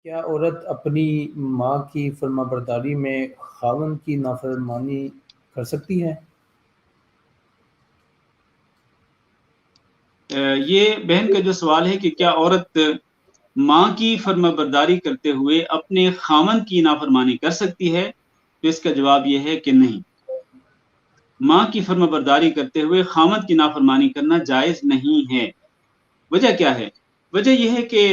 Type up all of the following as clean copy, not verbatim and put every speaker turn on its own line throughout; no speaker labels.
کیا عورت اپنی ماں کی فرمانبرداری میں خاوند کی نافرمانی کر سکتی ہے؟
یہ بہن کا جو سوال ہے کہ کیا عورت ماں کی فرما برداری کرتے ہوئے اپنے خاوند کی نافرمانی کر سکتی ہے؟ تو اس کا جواب یہ ہے کہ نہیں، ماں کی فرما برداری کرتے ہوئے خاوند کی نافرمانی کرنا جائز نہیں ہے۔ وجہ کیا ہے؟ وجہ یہ ہے کہ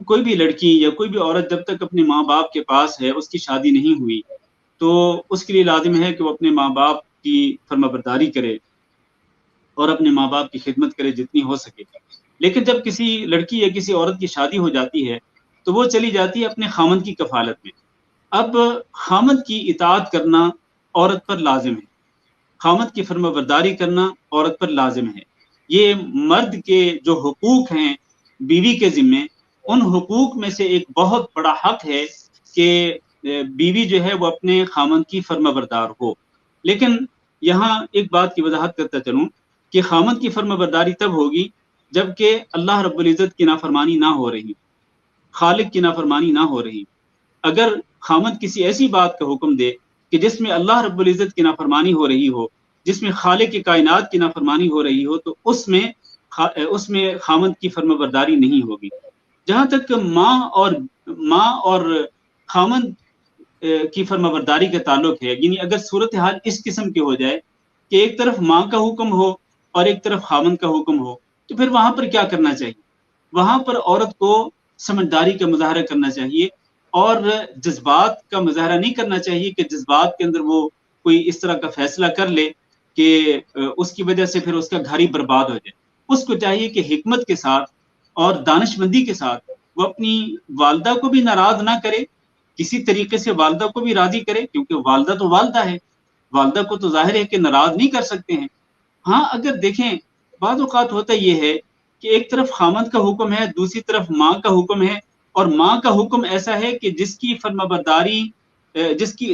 کوئی بھی لڑکی یا کوئی بھی عورت جب تک اپنے ماں باپ کے پاس ہے، اس کی شادی نہیں ہوئی، تو اس کے لیے لازم ہے کہ وہ اپنے ماں باپ کی فرما برداری کرے اور اپنے ماں باپ کی خدمت کرے جتنی ہو سکے۔ لیکن جب کسی لڑکی یا کسی عورت کی شادی ہو جاتی ہے تو وہ چلی جاتی ہے اپنے خاوند کی کفالت میں۔ اب خاوند کی اطاعت کرنا عورت پر لازم ہے، خاوند کی فرما برداری کرنا عورت پر لازم ہے۔ یہ مرد کے جو حقوق ہیں بیوی کے ذمے، ان حقوق میں سے ایک بہت بڑا حق ہے کہ بیوی جو ہے وہ اپنے خاوند کی فرما بردار ہو۔ لیکن یہاں ایک بات کی وضاحت کرتا چلوں کہ خاوند کی فرما برداری تب ہوگی جبکہ اللہ رب العزت کی نافرمانی نہ ہو رہی، خالق کی نافرمانی نہ ہو رہی۔ اگر خاوند کسی ایسی بات کا حکم دے کہ جس میں اللہ رب العزت کی نافرمانی ہو رہی ہو، جس میں خالق کی کائنات کی نافرمانی ہو رہی ہو، تو اس میں خاوند کی فرما برداری نہیں ہوگی۔ جہاں تک ماں اور خاوند کی فرما برداری کا تعلق ہے، یعنی اگر صورتحال اس قسم کی ہو جائے کہ ایک طرف ماں کا حکم ہو اور ایک طرف خاوند کا حکم ہو، تو پھر وہاں پر کیا کرنا چاہیے؟ وہاں پر عورت کو سمجھداری کا مظاہرہ کرنا چاہیے اور جذبات کا مظاہرہ نہیں کرنا چاہیے کہ جذبات کے اندر وہ کوئی اس طرح کا فیصلہ کر لے کہ اس کی وجہ سے پھر اس کا گھر ہی برباد ہو جائے۔ اس کو چاہیے کہ حکمت کے ساتھ اور دانش مندی کے ساتھ وہ اپنی والدہ کو بھی ناراض نہ کرے، کسی طریقے سے والدہ کو بھی راضی کرے، کیونکہ والدہ تو والدہ ہے، والدہ کو تو ظاہر ہے کہ ناراض نہیں کر سکتے ہیں۔ ہاں اگر دیکھیں بعض اوقات ہوتا یہ ہے کہ ایک طرف خاوند کا حکم ہے، دوسری طرف ماں کا حکم ہے، اور ماں کا حکم ایسا ہے کہ جس کی فرما برداری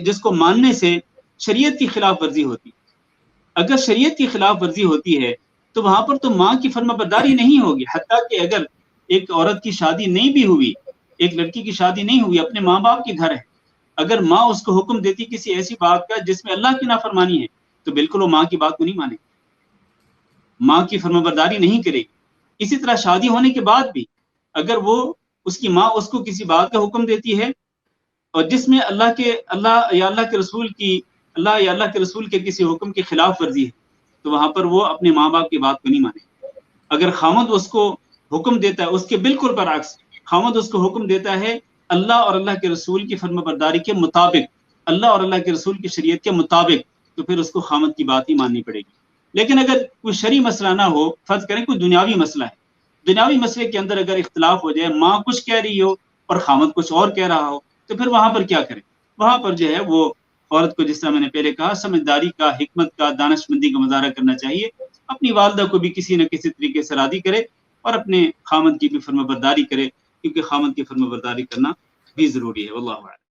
جس کو ماننے سے شریعت کی خلاف ورزی ہوتی۔ اگر شریعت کی خلاف ورزی ہوتی ہے تو وہاں پر تو ماں کی فرما برداری نہیں ہوگی۔ حتیٰ کہ اگر ایک عورت کی شادی نہیں بھی ہوئی، ایک لڑکی کی شادی نہیں ہوئی، اپنے ماں باپ کے گھر ہے، اگر ماں اس کو حکم دیتی کسی ایسی بات کا جس میں اللہ کی نافرمانی ہے، تو بالکل وہ ماں کی بات کو نہیں مانے، ماں کی فرما برداری نہیں کرے گی۔ اسی طرح شادی ہونے کے بعد بھی اگر اس کی ماں اس کو کسی بات کا حکم دیتی ہے اور جس میں اللہ یا اللہ کے رسول کے کسی حکم کی خلاف ورزی ہے، تو وہاں پر وہ اپنے ماں باپ کی بات کو نہیں مانے۔ اگر خاوند اس کو حکم دیتا ہے، اس کے بالکل برعکس خاوند اس کو حکم دیتا ہے اللہ اور اللہ کے رسول کی فرما برداری کے مطابق، اللہ اور اللہ کے رسول کی شریعت کے مطابق، تو پھر اس کو خاوند کی بات ہی ماننی پڑے گی۔ لیکن اگر کوئی شرعی مسئلہ نہ ہو، فرض کریں کوئی دنیاوی مسئلہ ہے، دنیاوی مسئلے کے اندر اگر اختلاف ہو جائے، ماں کچھ کہہ رہی ہو اور خاوند کچھ اور کہہ رہا ہو، تو پھر وہاں پر کیا کریں؟ وہاں پر جو ہے وہ عورت کو، جس طرح میں نے پہلے کہا، سمجھداری کا، حکمت کا، دانش مندی کا مظاہرہ کرنا چاہیے، اپنی والدہ کو بھی کسی نہ کسی طریقے سے راضی کرے اور اپنے خاوند کی بھی فرما برداری کرے، کیونکہ خاوند کی فرما برداری کرنا بھی ضروری ہے۔ واللہ اعلم۔